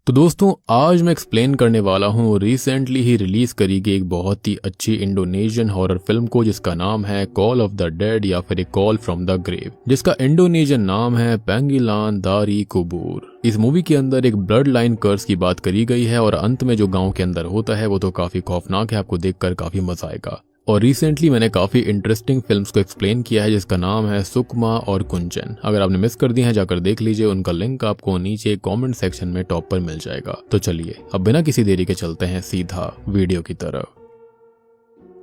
तो दोस्तों आज मैं एक्सप्लेन करने वाला हूँ रिसेंटली ही रिलीज करी गई एक बहुत ही अच्छी इंडोनेशियन हॉरर फिल्म को, जिसका नाम है कॉल ऑफ द डेड या फिर a call from the grave, जिसका इंडोनेशियन नाम है पेंगिलान दारी कुबूर। इस मूवी के अंदर एक ब्लड लाइन कर्स की बात करी गई है और अंत में जो गाँव के अंदर होता है वो तो काफी खौफनाक है, आपको देखकर काफी मजा आएगा। और रिसेंटली मैंने काफी इंटरेस्टिंग फिल्म्स को एक्सप्लेन किया है जिसका नाम है सुकमा और कुंचन। अगर आपने मिस कर दी है जाकर देख लीजिए, उनका लिंक आपको नीचे कमेंट सेक्शन में टॉप पर मिल जाएगा। तो चलिए अब बिना किसी देरी के चलते हैं सीधा वीडियो की तरफ।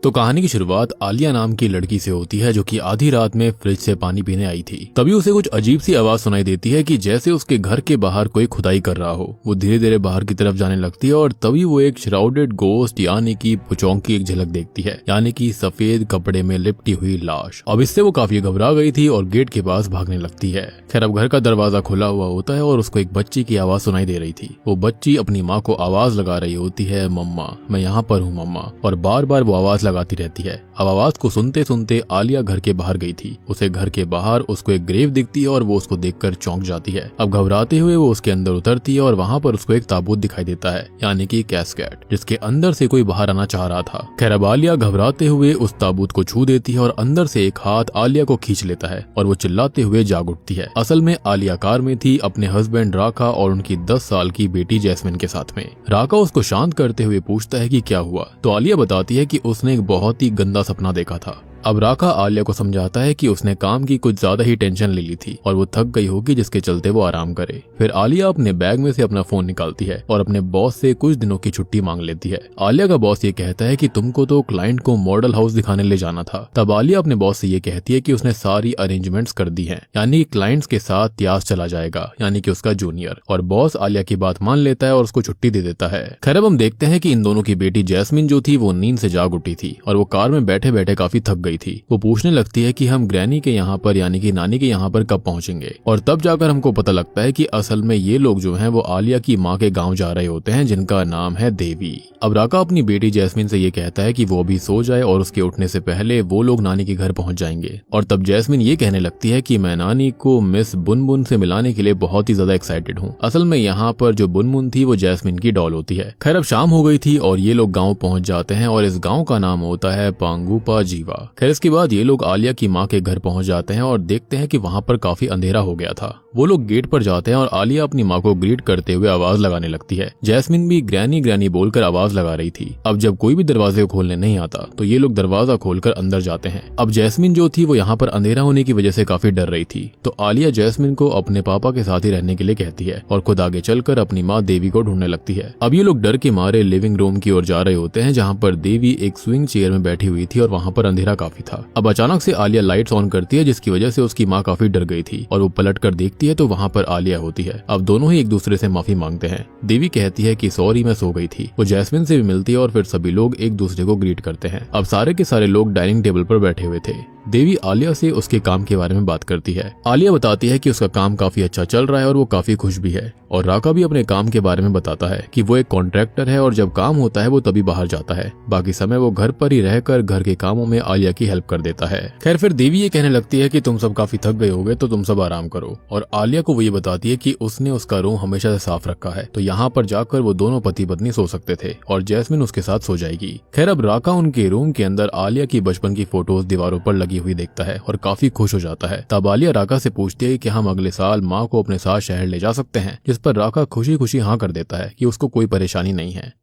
तो कहानी की शुरुआत आलिया नाम की लड़की से होती है जो कि आधी रात में फ्रिज से पानी पीने आई थी। तभी उसे कुछ अजीब सी आवाज सुनाई देती है कि जैसे उसके घर के बाहर कोई खुदाई कर रहा हो। वो धीरे धीरे बाहर की तरफ जाने लगती है और तभी वो एक श्राउडेड गोस्ट यानी कि पुचौंक की एक झलक देखती है, यानी कि सफेद कपड़े में लिपटी हुई लाश। अब इससे वो काफी घबरा गई थी और गेट के पास भागने लगती है। खैर अब घर का दरवाजा खुला हुआ होता है और उसको एक बच्ची की आवाज सुनाई दे रही थी। वो बच्ची अपनी माँ को आवाज लगा रही होती है, मम्मा मैं यहाँ पर हूँ मम्मा, और बार बार वो आवाज लगाती रहती है। अब आवाज को सुनते सुनते आलिया घर के बाहर गई थी। उसे घर के बाहर उसको एक ग्रेव दिखती है और वो उसको देखकर चौंक जाती है। अब घबराते हुए वो उसके अंदर उतरती है और वहाँ पर उसको एक ताबूत दिखाई देता है, यानी कि कैस्केट, जिसके अंदर से कोई बाहर आना चाह रहा था। खैर अब आलिया घबराते हुए उस ताबूत को छू देती है और अंदर से एक हाथ आलिया को खींच लेता है और वो चिल्लाते हुए जाग उठती है। असल में आलिया कार में थी अपने हस्बैंड राका और उनकी 10 साल की बेटी जैस्मिन के साथ में। राका उसको शांत करते हुए पूछता है कि क्या हुआ, तो आलिया बताती है कि उसने एक बहुत ही गंदा सपना देखा था। अब राका आलिया को समझाता है कि उसने काम की कुछ ज्यादा ही टेंशन ले ली थी और वो थक गई होगी, जिसके चलते वो आराम करे। फिर आलिया अपने बैग में से अपना फोन निकालती है और अपने बॉस से कुछ दिनों की छुट्टी मांग लेती है। आलिया का बॉस ये कहता है कि तुमको तो क्लाइंट को मॉडल हाउस दिखाने ले जाना था। तब आलिया अपने बॉस से ये कहती है कि उसने सारी अरेंजमेंट्स कर दी है, यानी क्लाइंट्स के साथ त्यास चला जाएगा, यानी कि उसका जूनियर। और बॉस आलिया की बात मान लेता है और उसको छुट्टी दे देता है। खैर अब हम देखते हैं कि इन दोनों की बेटी जैस्मिन जो थी वो नींद से जाग उठी थी और वो कार में बैठे बैठे काफी थक गई थी। वो पूछने लगती है कि हम ग्रैनी के यहाँ पर यानी कि नानी के यहाँ पर कब पहुंचेंगे। और तब जाकर हमको पता लगता है कि असल में ये लोग जो हैं वो आलिया की माँ के गांव जा रहे होते हैं, जिनका नाम है देवी। अब राका अपनी बेटी जैस्मिन से ये कहता है कि वो अभी सो जाए और उसके उठने से पहले वो लोग नानी के घर पहुंच जाएंगे। और तब जैस्मिन ये कहने लगती है कि मैं नानी को मिस बुनबुन से मिलाने के लिए बहुत ही ज्यादा एक्साइटेड हूँ। असल में यहाँ पर जो बुनबुन थी वो जैस्मिन की डॉल होती है। खैर अब शाम हो गई थी और ये लोग गाँव पहुंच जाते हैं और इस गाँव का नाम होता है पांगुपा जीवा। खैर इसके बाद ये लोग आलिया की माँ के घर पहुंच जाते हैं और देखते हैं कि वहां पर काफी अंधेरा हो गया था। वो लोग गेट पर जाते हैं और आलिया अपनी माँ को ग्रीट करते हुए आवाज लगाने लगती है। जैस्मिन भी ग्रैनी ग्रैनी बोलकर आवाज लगा रही थी। अब जब कोई भी दरवाजे को खोलने नहीं आता तो ये लोग दरवाजा खोलकर अंदर जाते हैं। अब जैस्मिन जो थी वो यहाँ पर अंधेरा होने की वजह से काफी डर रही थी, तो आलिया जैस्मिन को अपने पापा के साथ ही रहने के लिए कहती है और खुद आगे चलकर अपनी माँ देवी को ढूंढने लगती है। अब ये लोग डर के मारे लिविंग रूम की ओर जा रहे होते हैं, जहाँ पर देवी एक स्विंग चेयर में बैठी हुई थी और वहाँ पर अंधेरा काफी था। अब अचानक से आलिया लाइट्स ऑन करती है, जिसकी वजह से उसकी माँ काफी डर गई थी और वो पलट कर देखती है तो वहाँ पर आलिया होती है। अब दोनों ही एक दूसरे से माफी मांगते हैं। देवी कहती है कि सॉरी मैं सो गई थी। वो जैस्मिन से भी मिलती है और फिर सभी लोग एक दूसरे को ग्रीट करते हैं। अब सारे के सारे लोग डाइनिंग टेबल पर बैठे हुए थे। देवी आलिया से उसके काम के बारे में बात करती है। आलिया बताती है कि उसका काम काफी अच्छा चल रहा है और वो काफी खुश भी है। और राका भी अपने काम के बारे में बताता है कि वो एक कॉन्ट्रैक्टर है और जब काम होता है वो तभी बाहर जाता है, बाकी समय वो घर पर ही रहकर घर के कामों में आलिया की हेल्प कर देता है। खैर फिर देवी ये कहने लगती है कि तुम सब काफी थक गए होगे तो तुम सब आराम करो। और आलिया को वो ये बताती है कि उसने उसका रूम हमेशा से साफ रखा है, तो यहाँ पर जाकर वो दोनों पति पत्नी सो सकते थे और जैस्मिन उसके साथ सो जाएगी। खैर अब राका उनके रूम के अंदर आलिया की बचपन की फोटोज दीवारों पर लगी हुई देखता है और काफी खुश हो जाता है। तब आलिया राका से पूछती है कि हम अगले साल माँ को अपने साथ शहर ले जा सकते हैं, जिस पर राका खुशी खुशी हाँ कर देता है कि उसको कोई परेशानी नहीं है।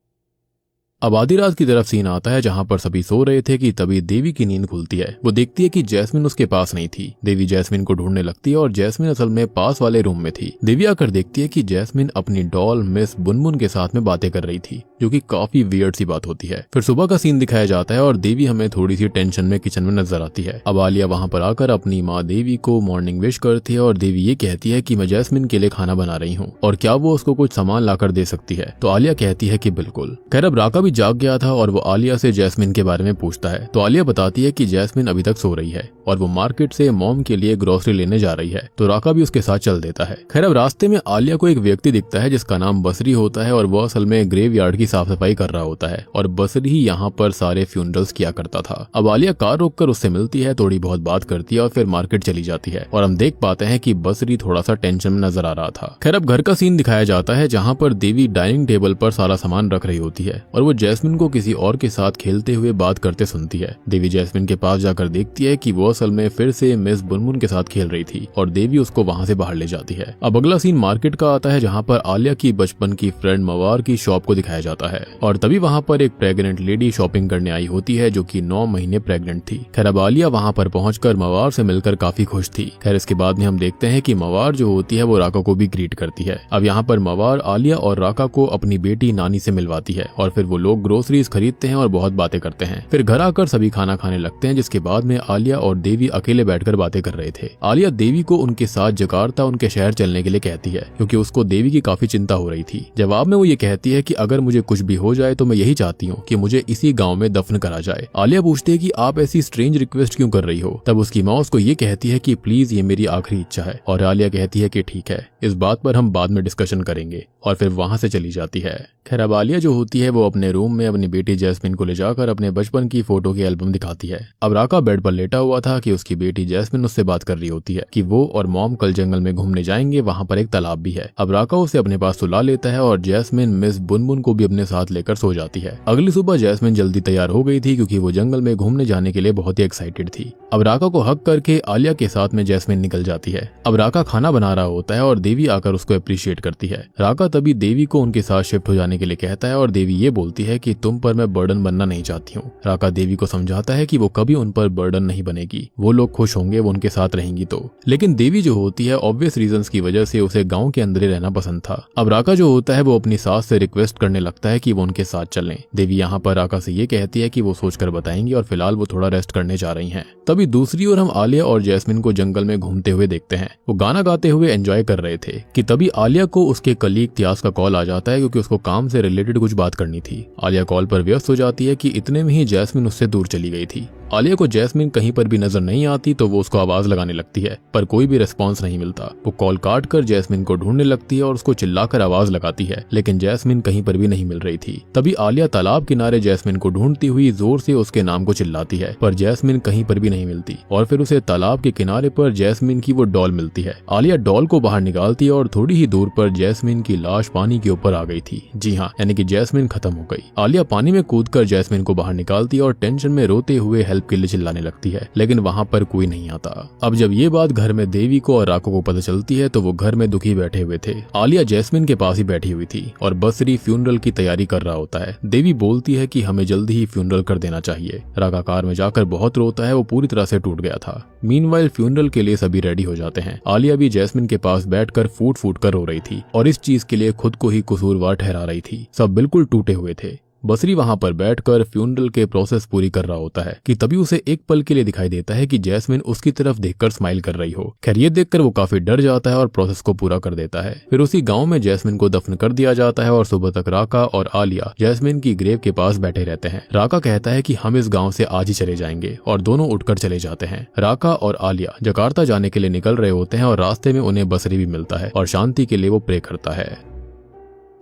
अब आधी रात की तरफ सीन आता है जहाँ पर सभी सो रहे थे कि तभी देवी की नींद खुलती है। वो देखती है कि जैस्मिन उसके पास नहीं थी। देवी जैस्मिन को ढूंढने लगती है और जैस्मिन असल में पास वाले रूम में थी। देवी आकर देखती है कि जैस्मिन अपनी डॉल मिस बुनबुन के साथ में बातें कर रही थी, जो कि काफी वियर्ड सी बात होती है। फिर सुबह का सीन दिखाया जाता है और देवी हमें थोड़ी सी टेंशन में किचन में नजर आती है। अब आलिया वहाँ पर आकर अपनी माँ देवी को मॉर्निंग विश करती है और देवी ये कहती है कि मैं जैस्मिन के लिए खाना बना रही हूँ और क्या वो उसको कुछ सामान लाकर दे सकती है। तो आलिया कहती है कि बिल्कुल। खैर अब राका भी जाग गया था और वो आलिया से जैस्मिन के बारे में पूछता है, तो आलिया बताती है कि जैस्मिन अभी तक सो रही है और वो मार्केट से मॉम के लिए ग्रोसरी लेने जा रही है, तो राका भी उसके साथ चल देता है। खैर अब रास्ते में आलिया को एक व्यक्ति दिखता है जिसका नाम बसरी होता है और वो असल में ग्रेव यार्ड की की साफ सफाई कर रहा होता है और बसरी ही यहाँ पर सारे फ्यूनरल्स किया करता था। अब आलिया कार रोककर उससे मिलती है, थोड़ी बहुत बात करती है और फिर मार्केट चली जाती है और हम देख पाते हैं कि बसरी थोड़ा सा टेंशन में नजर आ रहा था। खैर अब घर का सीन दिखाया जाता है जहाँ पर देवी डाइनिंग टेबल पर सारा सामान रख रही होती है और वो जैस्मिन को किसी और के साथ खेलते हुए बात करते सुनती है। देवी जैस्मिन के पास जाकर देखती है कि वो असल में फिर से मिस बुनमुन के साथ खेल रही थी और देवी उसको वहाँ से बाहर ले जाती है। अब अगला सीन मार्केट का आता है जहाँ पर आलिया की बचपन की फ्रेंड मवार की शॉप को दिखाया जाता है और तभी वहाँ पर एक प्रेग्नेंट लेडी शॉपिंग करने आई होती है जो कि 9 महीने प्रेग्नेंट थी। खैर अब आलिया वहाँ पर पहुंचकर मवार से मिलकर काफी खुश थी। खैर इसके बाद में हम देखते हैं कि मवार जो होती है वो राका को भी ग्रीट करती है। अब यहाँ पर मवार आलिया और राका को अपनी बेटी नानी से मिलवाती है और फिर वो लोग ग्रोसरीज खरीदते हैं और बहुत बातें करते हैं। फिर घर आकर सभी खाना खाने लगते हैं, जिसके बाद में आलिया और देवी अकेले बैठकर बातें कर रहे थे। आलिया देवी को उनके साथ जकार्ता उनके शहर चलने के लिए कहती है क्योंकि उसको देवी की काफी चिंता हो रही थी। जवाब में वो ये कहती है कि अगर मुझे कुछ भी हो जाए तो मैं यही चाहती हूँ कि मुझे इसी गाँव में दफन करा जाए। आलिया पूछती है कि आप ऐसी स्ट्रेंज रिक्वेस्ट क्यों कर रही हो। तब उसकी माँ उसको ये कहती है कि प्लीज ये मेरी आखिरी इच्छा है और आलिया कहती है कि ठीक है, इस बात पर हम बाद में डिस्कशन करेंगे और फिर वहां से चली जाती है। खैर अब आलिया जो होती है वो अपने रूम में अपनी बेटी जैस्मिन को ले जाकर अपने बचपन की फोटो की एल्बम दिखाती है। अब राका बेड पर लेटा हुआ था कि उसकी बेटी जैस्मिन उससे बात कर रही होती है कि वो और मॉम कल जंगल में घूमने जाएंगे, वहां पर एक तालाब भी है। अब राका उसे अपने पास सुला लेता है और जैस्मिन मिस बुनबुन को भी अपने साथ लेकर सो जाती है। अगली सुबह जैस्मिन जल्दी तैयार हो गई थी क्योंकि वो जंगल में घूमने जाने के लिए बहुत ही एक्साइटेड थी। अब राका को हक करके आलिया के साथ में जैस्मिन निकल जाती है। अब राका खाना बना रहा होता है और देवी आकर उसको अप्रिशिएट करती है। राका तभी देवी को उनके साथ शिफ्ट हो जाने के लिए कहता है और देवी ये बोलती है कि तुम पर मैं बर्डन बनना नहीं चाहती हूँ। राका देवी को समझाता है कि वो कभी उन पर बर्डन नहीं बनेगी, वो लोग खुश होंगे वो उनके साथ रहेंगी तो। लेकिन देवी जो होती है ऑब्वियस रीजंस की वजह से उसे गांव के अंदर ही रहना पसंद था। अब राका जो होता है वो अपनी सास से रिक्वेस्ट करने लगता है कि वो उनके साथ चलें। देवी यहाँ पर राका से ये कहती है कि वो सोचकर बताएंगी और फिलहाल वो थोड़ा रेस्ट करने जा रही हैं। तभी दूसरी ओर हम आलिया और जैस्मिन को जंगल में घूमते हुए देखते हैं। वो गाना गाते हुए एंजॉय कर रहे थे कि तभी आलिया को उसके कलीग त्यास का कॉल आ जाता है क्योंकि उसको काम से रिलेटेड कुछ बात करनी थी। आलिया कॉल पर व्यस्त हो जाती है कि इतने में ही जैस्मिन उससे दूर चली गई थी। आलिया को जैस्मिन कहीं पर भी नजर नहीं आती तो वो उसको आवाज लगाने लगती है पर कोई भी रिस्पॉन्स नहीं मिलता। वो कॉल काट कर जैस्मिन को ढूंढने लगती है और उसको चिल्लाकर आवाज लगाती है लेकिन जैस्मिन कहीं पर भी नहीं मिल रही थी। तभी आलिया तालाब किनारे जैस्मिन को ढूंढती हुई जोर से उसके नाम को चिल्लाती है पर जैस्मिन कहीं पर भी नहीं मिलती और फिर उसे तालाब के किनारे पर जैस्मिन की वो डॉल मिलती है। आलिया डॉल को बाहर निकालती है और थोड़ी ही दूर पर जैस्मिन की लाश पानी के ऊपर आ गई थी। जी हाँ, यानी कि जैस्मिन खत्म हो गई। आलिया पानी में कूदकर जैस्मिन को बाहर निकालती है और टेंशन में रोते हुए हेल्प के लिए चिल्लाने लगती है लेकिन वहां पर कोई नहीं आता। अब जब ये बात घर में देवी को और राको को पता चलती है तो वो घर में दुखी बैठे हुए थे। आलिया जैस्मिन के पास ही बैठी हुई थी और बसरी फ्यूनरल की तैयारी कर रहा होता है। देवी बोलती है कि हमें जल्दी ही फ्यूनरल कर देना चाहिए। राका कार में जाकर बहुत रोता है, वो पूरी तरह से टूट गया था। मीनवाइल फ्यूनरल के लिए सभी रेडी हो जाते हैं। आलिया भी जैस्मिन के पास बैठकर फूट फूट कर रो रही थी और इस चीज के लिए खुद को ही कसूरवार ठहरा रही थी। सब बिल्कुल टूटे हुए थे। बसरी वहां पर बैठकर फ्यूनरल के प्रोसेस पूरी कर रहा होता है कि तभी उसे एक पल के लिए दिखाई देता है कि जैस्मिन उसकी तरफ देखकर स्माइल कर रही हो। खैर ये देखकर वो काफी डर जाता है और प्रोसेस को पूरा कर देता है। फिर उसी गांव में जैस्मिन को दफन कर दिया जाता है और सुबह तक राका और आलिया जैस्मिन की ग्रेव के पास बैठे रहते हैं। राका कहता है कि हम इस गाँव से आज ही चले जाएंगे और दोनों उठकर चले जाते हैं। राका और आलिया जकार्ता जाने के लिए निकल रहे होते हैं और रास्ते में उन्हें बसरी भी मिलता है और शांति के लिए वो प्रे करता है।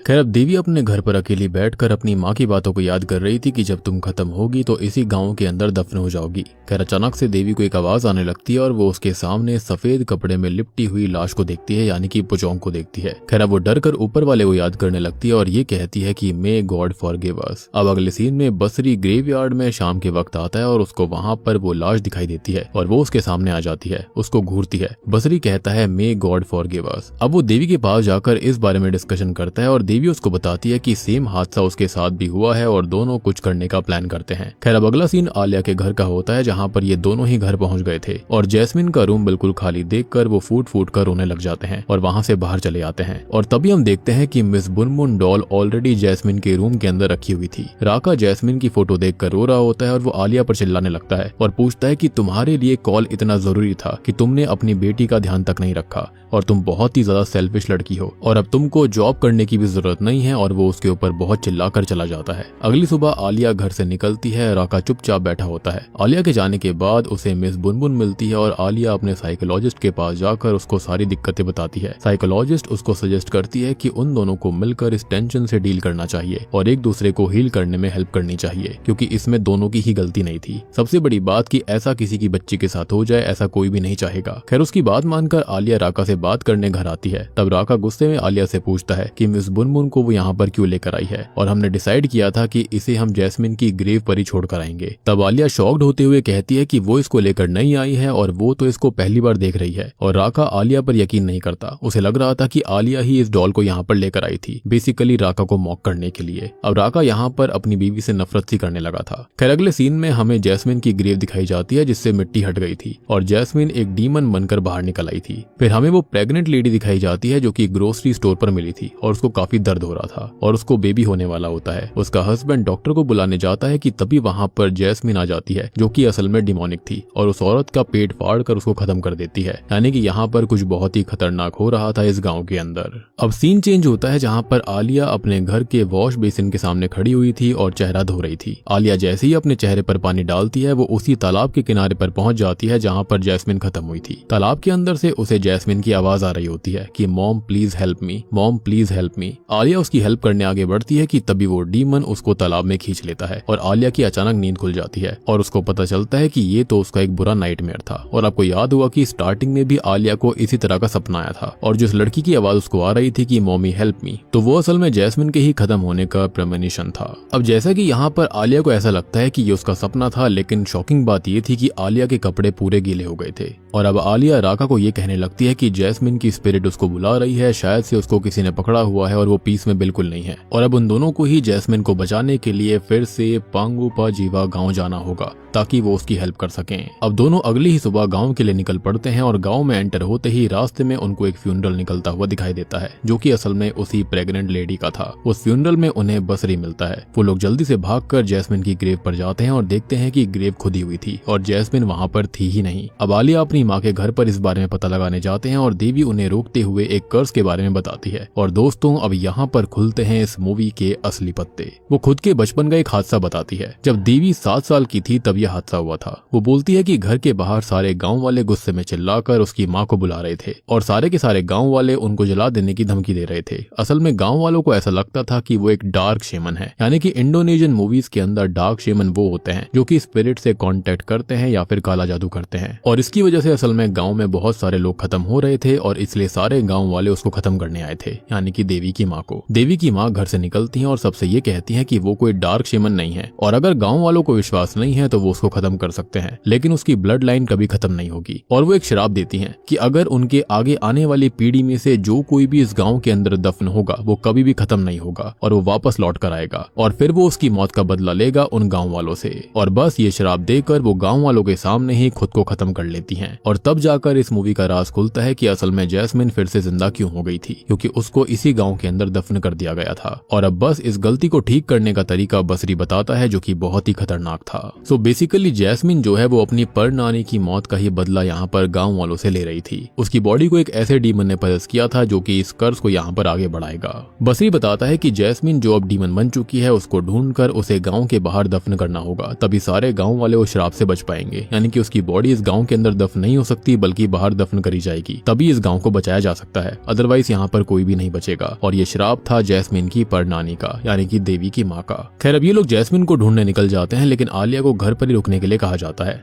खैर अब देवी अपने घर पर अकेली बैठकर अपनी माँ की बातों को याद कर रही थी कि जब तुम खत्म होगी तो इसी गांव के अंदर दफन हो जाओगी। खैर अचानक से देवी को एक आवाज आने लगती है और वो उसके सामने सफेद कपड़े में लिपटी हुई लाश को देखती है, यानी कि पुचोंग को देखती है। खैर अब वो डर कर ऊपर वाले को याद करने लगती है और ये कहती है कि मे गॉड फॉरगिव अस। अब अगले सीन में बसरी ग्रेवयार्ड में शाम के वक्त आता है और उसको वहां पर वो लाश दिखाई देती है और वो उसके सामने आ जाती है, उसको घूरती है। बसरी कहता है मे गॉड फॉरगिव अस। अब वो देवी के पास जाकर इस बारे में डिस्कशन करता है और देवी उसको बताती है कि सेम हादसा उसके साथ भी हुआ है और दोनों कुछ करने का प्लान करते हैं। खैर अब अगला सीन आलिया के घर का होता है जहाँ पर ये दोनों ही घर पहुंच गए थे और जैस्मिन का रूम बिल्कुल खाली देखकर वो फूट फूट कर रोने लग जाते हैं और वहां से बाहर चले आते हैं। और तभी हम देखते हैं कि मिस बुनमुन डॉल ऑलरेडी जैस्मिन के रूम के अंदर रखी हुई थी। राका जैस्मिन की फोटो देखकर रो रहा होता है और वो आलिया पर चिल्लाने लगता है और पूछता है कि तुम्हारे लिए कॉल इतना जरूरी था कि तुमने अपनी बेटी का ध्यान तक नहीं रखा और तुम बहुत ही ज्यादा सेल्फिश लड़की हो और अब तुमको जॉब करने की भी जरूरत जरूरत नहीं है और वो उसके ऊपर बहुत चिल्लाकर चला जाता है। अगली सुबह आलिया घर से निकलती है। राका चुपचाप बैठा होता है। आलिया के जाने के बाद उसे मिस बुनबुन मिलती है और आलिया अपने साइकोलॉजिस्ट के पास जाकर उसको सारी दिक्कतें बताती है। साइकोलॉजिस्ट उसको सजेस्ट करती है कि उन दोनों को मिलकर इस टेंशन से डील करना चाहिए और एक दूसरे को हील करने में हेल्प करनी चाहिए, क्योंकि इसमें दोनों की ही गलती नहीं थी। सबसे बड़ी बात कि ऐसा किसी की बच्ची के साथ हो जाए, ऐसा कोई भी नहीं चाहेगा। खैर, उसकी बात मानकर आलिया राका से बात करने घर आती है। तब राका गुस्से में आलिया से पूछता है कि मिस बुनबुन को वो यहाँ पर क्यों लेकर आई है और हमने डिसाइड किया था कि इसे हम जैस्मिन की ग्रेव पर ही छोड़ कर आएंगे। तब आलिया शॉक्ड होते हुए कहती है कि वो इसको लेकर नहीं आई है और वो तो इसको पहली बार देख रही है। और राका आलिया पर यकीन नहीं करता। उसे लग रहा था कि आलिया ही इस डॉल को यहाँ पर लेकर आई थी, बेसिकली राका को मॉक करने के लिए। अब राका यहाँ पर अपनी बीवी से नफरत सी करने लगा था। खैर, अगले सीन में हमें जैस्मिन की ग्रेव दिखाई जाती है जिससे मिट्टी हट गई थी और जैस्मिन एक डीमन बनकर बाहर निकल आई थी। फिर हमें वो प्रेग्नेंट लेडी दिखाई जाती है जो कि ग्रोसरी स्टोर पर मिली थी और उसको काफी दर्द हो रहा था और उसको बेबी होने वाला होता है। उसका हस्बैंड डॉक्टर को बुलाने जाता है कि तभी वहां पर जैस्मिन आ जाती है जो कि असल में डिमोनिक थी और उस औरत का पेट फाड़ कर उसको खत्म कर देती है। यानी कि यहाँ पर कुछ बहुत ही खतरनाक हो रहा था इस गाँव के अंदर। अब सीन चेंज होता है जहाँ पर आलिया अपने घर के वॉश बेसिन के सामने खड़ी हुई थी और चेहरा धो रही थी। आलिया जैसे ही अपने चेहरे पर पानी डालती है वो उसी तालाब के किनारे पर पहुंच जाती है जहाँ पर जैस्मिन खत्म हुई थी। तालाब के अंदर से उसे जैस्मिन की आवाज आ रही होती है कि mom please help me, mom please help me. Alia उसकी हेल्प करने आगे बढ़ती है कि तभी वो डीमन उसको तालाब में खींच लेता है और आलिया की अचानक नींद खुल जाती है और उसको पता चलता है कि ये तो उसका एक बुरा नाइटमेयर था। और आपको याद हुआ कि स्टार्टिंग में भी आलिया को इसी तरह का सपना आया था और जिस लड़की की आवाज उसको आ रही थी कि मॉमी हेल्प मी, तो वो असल में जैस्मिन के ही खत्म होने का प्रेमोनिशन था। अब जैसा कि यहाँ पर आलिया को ऐसा लगता है कि ये उसका सपना था, लेकिन शॉकिंग बात ये थी कि आलिया के कपड़े पूरे गीले हो गए थे। और अब आलिया राका को ये कहने लगती है कि जैस्मिन की स्पिरिट उसको बुला रही है, शायद से उसको किसी ने पकड़ा हुआ है और वो पीस में बिल्कुल नहीं है। और अब उन दोनों को ही जैस्मिन को बचाने के लिए फिर से पांगू पा जीवा गाँव जाना होगा ताकि वो उसकी हेल्प कर सकें। अब दोनों अगली ही सुबह गांव के लिए निकल पड़ते हैं और गांव में एंटर होते ही रास्ते में उनको एक फ्यूनरल निकलता हुआ दिखाई देता है जो कि असल में उसी प्रेग्नेंट लेडी का था। उस फ्यूनरल में उन्हें बसरी मिलता है। वो लोग जल्दी से भागकर जैस्मिन की ग्रेव पर जाते हैं और देखते हैं कि ग्रेव खुदी हुई थी और जैस्मिन वहां पर थी ही नहीं। अब आलिया अपनी माँ के घर पर इस बारे में पता लगाने जाते हैं और देवी उन्हें रोकते हुए एक कर्स के बारे में बताती है। और दोस्तों, अब यहाँ पर खुलते हैं इस मूवी के असली पत्ते। वो खुद के बचपन का एक हादसा बताती है। जब देवी 7 साल की थी तब यह हादसा हुआ था। वो बोलती है कि घर के बाहर सारे गांव वाले गुस्से में चिल्लाकर उसकी माँ को बुला रहे थे और सारे के सारे गांव वाले उनको जला देने की धमकी दे रहे थे। असल में गांव वालों को ऐसा लगता था कि वो एक डार्क शेमन है, यानी कि इंडोनेशियन मूवीज के अंदर डार्क शेमन वो होते हैं जो कि स्पिरिट से कांटेक्ट करते हैं या फिर काला जादू करते हैं। और इसकी वजह से असल में गाँव में बहुत सारे लोग खत्म हो रहे थे और इसलिए सारे गाँव वाले उसको खत्म करने आए थे, यानी कि देवी की माँ को। देवी की माँ घर से निकलती है और सबसे ये कहती है कि वो कोई डार्क शेमन नहीं है और अगर गाँव वालों को विश्वास नहीं है तो वो उसको खत्म कर सकते हैं, लेकिन उसकी ब्लड लाइन कभी खत्म नहीं होगी। और वो एक श्राप देती हैं कि अगर उनके आगे आने वाली पीढ़ी में से जो कोई भी इस गांव के अंदर दफन होगा वो कभी भी खत्म नहीं होगा और वो वापस लौट कर आएगा और फिर वो उसकी मौत का बदला लेगा उन गांव वालों से। और बस ये श्राप देकर वो गांव वालों के सामने ही खुद को खत्म कर लेती हैं। और तब जाकर इस मूवी का राज खुलता है कि असल में जैस्मिन फिर से जिंदा क्यों हो गई थी, क्योंकि उसको इसी गाँव के अंदर दफन कर दिया गया था। और अब बस इस गलती को ठीक करने का तरीका बसरी बताता है जो कि बहुत ही खतरनाक था। सो बेसिकली जैस्मिन जो है वो अपनी पर नानी की मौत का ही बदला यहाँ पर गांव वालों से ले रही थी। उसकी बॉडी को एक ऐसे डीमन ने पजेस किया था जो कि इस कर्स को यहाँ पर आगे बढ़ाएगा। बसरी बताता है कि जैस्मिन जो अब डीमन बन चुकी है उसको ढूंढकर उसे गांव के बाहर दफन करना होगा, तभी सारे गांव वाले उस श्राप से बच पाएंगे। यानी कि उसकी बॉडी इस गांव के अंदर दफन नहीं हो सकती बल्कि बाहर दफन करी जाएगी, तभी इस गांव को बचाया जा सकता है, अदरवाइज यहाँ पर कोई भी नहीं बचेगा। और ये श्राप था जैस्मिन की परनानी का, यानी कि देवी की माँ का। खैर, अब ये लोग जैस्मिन को ढूंढने निकल जाते हैं, लेकिन आलिया को घर पर ही रुकने के लिए कहा जाता है।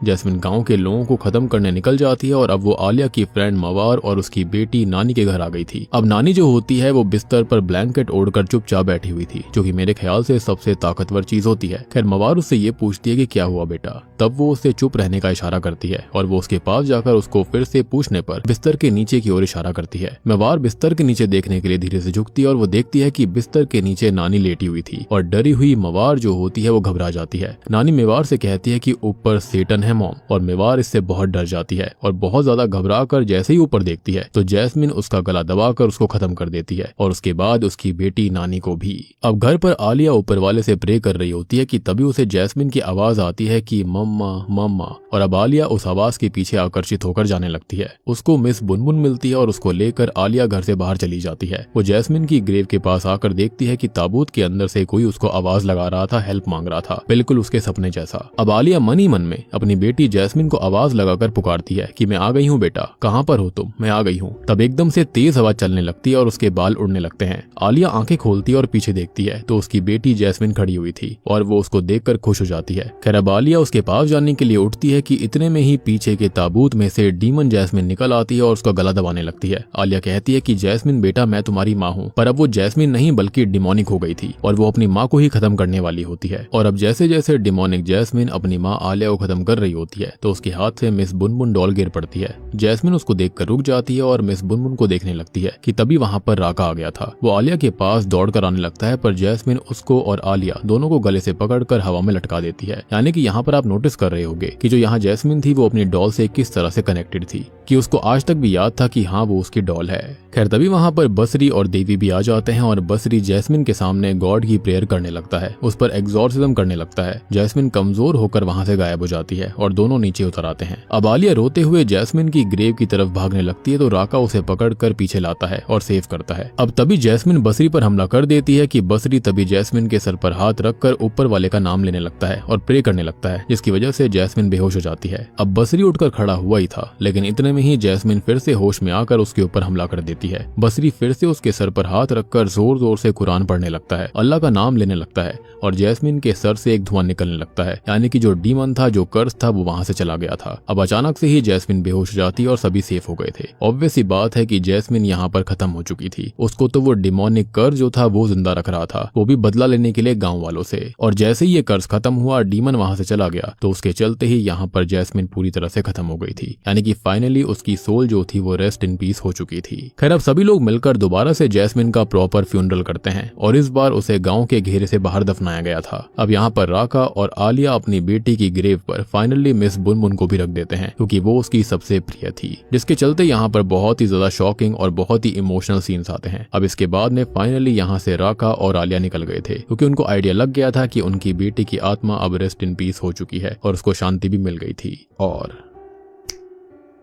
जैस्मिन गांव के लोगों को खत्म करने निकल जाती है और अब वो आलिया की फ्रेंड मवार और उसकी बेटी नानी के घर आ गई थी। अब नानी जो होती है वो बिस्तर पर ब्लैंकेट ओढ़कर चुपचाप बैठी हुई थी, जो कि मेरे ख्याल से सबसे ताकतवर चीज होती है। खैर, मवार उससे ये पूछती है कि क्या हुआ बेटा, तब वो उससे चुप रहने का इशारा करती है और वो उसके पास जाकर उसको फिर से पूछने पर बिस्तर के नीचे की ओर इशारा करती है। मवार बिस्तर के नीचे देखने के लिए धीरे से झुकती है और वो देखती है कि बिस्तर के नीचे नानी लेटी हुई थी और डरी हुई मवार जो होती है वो घबरा जाती है। नानी मेवार से कहती है कि ऊपर सेटन है हैं मॉम, और मेवार इससे बहुत डर जाती है और बहुत ज्यादा घबरा कर जैसे ही ऊपर देखती है तो जैस्मिन उसका गला दबाकर उसको खत्म कर देती है और उसके बाद उसकी बेटी नानी को भी। अब घर पर आलिया ऊपर वाले से प्रे कर रही होती है कि तभी उसे जैस्मिन की आवाज आती है कि मम्मा मम्मा, और अब आलिया उस आवाज के पीछे आकर्षित होकर जाने लगती है। उसको मिस बुनबुन मिलती है और उसको लेकर आलिया घर से बाहर चली जाती है। वो जैस्मिन की ग्रेव के पास आकर देखती है कि ताबूत के अंदर से कोई उसको आवाज लगा रहा था, हेल्प मांग रहा था, बिल्कुल उसके सपने जैसा। अब आलिया मन ही मन में अपनी बेटी जैस्मिन को आवाज लगाकर पुकारती है कि मैं आ गई हूँ बेटा, कहाँ पर हो तुम, मैं आ गई हूँ। तब एकदम से तेज हवा चलने लगती है और उसके बाल उड़ने लगते हैं। आलिया आंखें खोलती है और पीछे देखती है तो उसकी बेटी जैस्मिन खड़ी हुई थी और वो उसको देखकर खुश हो जाती है। खैर अब आलिया उसके पास जाने के लिए उठती है कि इतने में ही पीछे के ताबूत में से डीमन जैस्मिन निकल आती है और उसका गला दबाने लगती है। आलिया कहती है कि जैस्मिन बेटा मैं तुम्हारी माँ हूँ, पर अब वो जैस्मिन नहीं बल्कि डिमोनिक हो गई थी और वो अपनी माँ को ही खत्म करने वाली होती है। और अब जैसे जैसे डिमोनिक जैस्मिन अपनी माँ आलिया को खत्म कर रही होती है तो उसके हाथ से मिस बुनबुन डॉल गिर पड़ती है। जैस्मिन उसको देखकर रुक जाती है और मिस बुनबुन को देखने लगती है कि तभी वहाँ पर राका आ गया था। वो आलिया के पास दौड़कर आने लगता है पर जैस्मिन उसको और आलिया दोनों को गले से पकड़कर हवा में लटका देती है। यानी कि यहाँ पर आप नोटिस कर रहे होंगे कि जो यहाँ जैस्मिन थी वो अपनी डॉल से किस तरह से कनेक्टेड थी, कि उसको आज तक भी याद था कि हाँ वो उसकी डॉल है। खैर तभी वहाँ पर बसरी और देवी भी आ जाते हैं और बसरी जैस्मिन के सामने गॉड की प्रेयर करने लगता है, उस पर एग्जॉर्सिज्म करने लगता है। जैस्मिन कमजोर होकर वहाँ से गायब हो जाती है और दोनों नीचे उतर आते हैं। अब आलिया रोते हुए जैस्मिन की ग्रेव की तरफ भागने लगती है तो राका उसे पकड़कर पीछे लाता है और सेव करता है। अब तभी जैस्मिन बसरी पर हमला कर देती है कि बसरी तभी जैस्मिन के सर पर हाथ रखकर ऊपर वाले का नाम लेने लगता है और प्रे करने लगता है, जिसकी वजह से जैस्मिन बेहोश हो जाती है। अब बसरी उठकर खड़ा हुआ ही था लेकिन इतने में ही जैस्मिन फिर से होश में आकर उसके ऊपर हमला कर देती है। बसरी फिर से उसके सर पर हाथ रखकर जोर जोर से कुरान पढ़ने लगता है, अल्लाह का नाम लेने लगता है और जैस्मिन के सर से एक धुआं निकलने लगता है, यानी कि जो डीमन था, जो कर्स था, वो वहां से चला गया था। अब अचानक से ही जैस्मिन बेहोश हो जाती है और सभी सेफ हो गए थे। ऑब्वियस सी बात है कि जैस्मिन यहाँ पर खत्म हो चुकी थी। उसको तो वो डिमोनिक कर्ज जो था वो जिंदा रख रहा था, वो भी बदला लेने के लिए गाँव वालों से। और जैसे ही ये कर्ज खत्म हुआ, डीमन वहां से चला गया तो उसके चलते ही यहाँ पर जैस्मिन पूरी तरह से खत्म हो गई थी, यानी कि फाइनली उसकी सोल जो थी वो रेस्ट इन पीस हो चुकी थी। खैर अब सभी लोग मिलकर दोबारा से जैस्मिन का प्रॉपर फ्यूनरल करते हैं और इस बार उसे गांव के घेरे से बाहर दफनाया गया था। अब यहाँ पर राका और आलिया अपनी बेटी की ग्रेव पर फाइनली मिस बुनबुन को भी रख देते हैं क्योंकि वो उसकी सबसे प्रिय थी, जिसके चलते यहाँ पर बहुत ही ज्यादा शॉकिंग और बहुत ही इमोशनल सीन्स आते हैं। अब इसके बाद में फाइनली यहाँ से राका और आलिया निकल गए थे क्योंकि उनको आइडिया लग गया था कि उनकी बेटी की आत्मा अब रेस्ट इन पीस हो चुकी है और उसको शांति भी मिल गई थी। और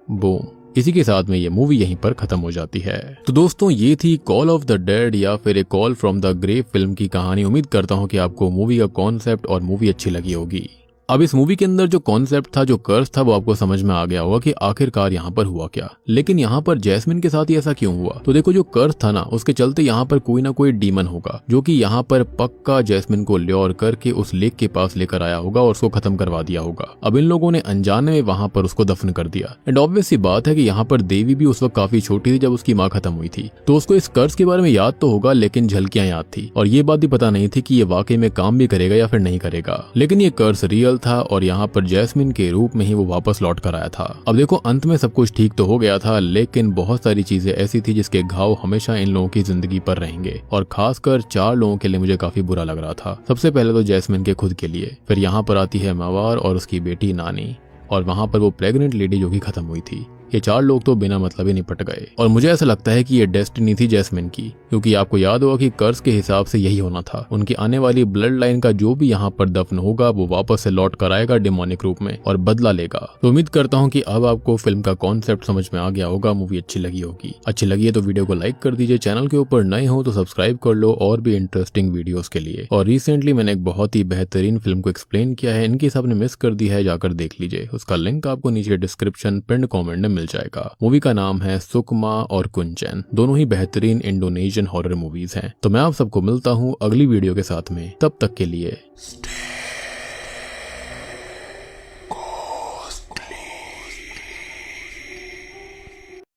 बूम, इसी के साथ में ये मूवी यहीं पर खत्म हो जाती है। तो दोस्तों ये थी कॉल ऑफ द डेड या फिर a call from the grave film की कहानी। उम्मीद करता हूँ कि आपको मूवी का कॉन्सेप्ट और मूवी अच्छी लगी होगी। अब इस मूवी के अंदर जो कॉन्सेप्ट था, जो कर्स था, वो आपको समझ में आ गया होगा कि आखिरकार यहाँ पर हुआ क्या। लेकिन यहाँ पर जैस्मिन के साथ ही ऐसा क्यों हुआ? तो देखो, जो कर्स था ना, उसके चलते यहाँ पर कोई ना कोई डीमन होगा जो कि यहाँ पर पक्का जैस्मिन को ल्योर करके उस लेक के पास लेकर आया होगा और उसको खत्म करवा दिया होगा। अब इन लोगों ने अनजाने में वहां पर उसको दफन कर दिया। एंड ऑब्वियस सी बात है कि यहाँ पर देवी भी उस वक्त काफी छोटी थी जब उसकी माँ खत्म हुई थी, तो उसको इस कर्स के बारे में याद तो होगा लेकिन झलकियां याद थी और ये बात भी पता नहीं थी कि ये वाकई में काम भी करेगा या फिर नहीं करेगा। लेकिन ये कर्स रियल था और यहाँ पर जैस्मिन के रूप में ही वो वापस लौट कर आया था। अब देखो, अंत में सब कुछ ठीक तो हो गया था लेकिन बहुत सारी चीजें ऐसी थी जिसके घाव हमेशा इन लोगों की जिंदगी पर रहेंगे और खासकर 4 लोगों के लिए मुझे काफी बुरा लग रहा था। सबसे पहले तो जैस्मिन के खुद के लिए, फिर यहाँ पर आती है मेवार और उसकी बेटी नानी, और वहां पर वो प्रेग्नेंट लेडी जो कि खत्म हुई थी। ये 4 लोग तो बिना मतलब ही निपट गए और मुझे ऐसा लगता है कि ये डेस्टिनी थी जैस्मिन की, क्योंकि आपको याद होगा कि कर्स के हिसाब से यही होना था। उनकी आने वाली ब्लड लाइन का जो भी यहाँ पर दफन होगा वो वापस से लौट कर आएगा डिमोनिक रूप में और बदला लेगा। तो उम्मीद करता हूँ कि अब आपको फिल्म का कॉन्सेप्ट समझ में आ गया होगा, मूवी अच्छी लगी होगी। अच्छी लगी है तो वीडियो को लाइक कर दीजिए, चैनल के ऊपर नए हो तो सब्सक्राइब कर लो और भी इंटरेस्टिंग वीडियोस के लिए। और रिसेंटली मैंने एक बहुत ही बेहतरीन फिल्म को एक्सप्लेन किया है, इनकी सबने मिस कर दी है, जाकर देख लीजिए। उसका लिंक आपको नीचे डिस्क्रिप्शन पिन कमेंट में मिल जाएगा। मूवी का नाम है सुकमा और कुंचन, दोनों ही बेहतरीन इंडोनेशियन हॉरर मूवीज हैं। तो मैं आप सबको मिलता हूँ अगली वीडियो के साथ में, तब तक के लिए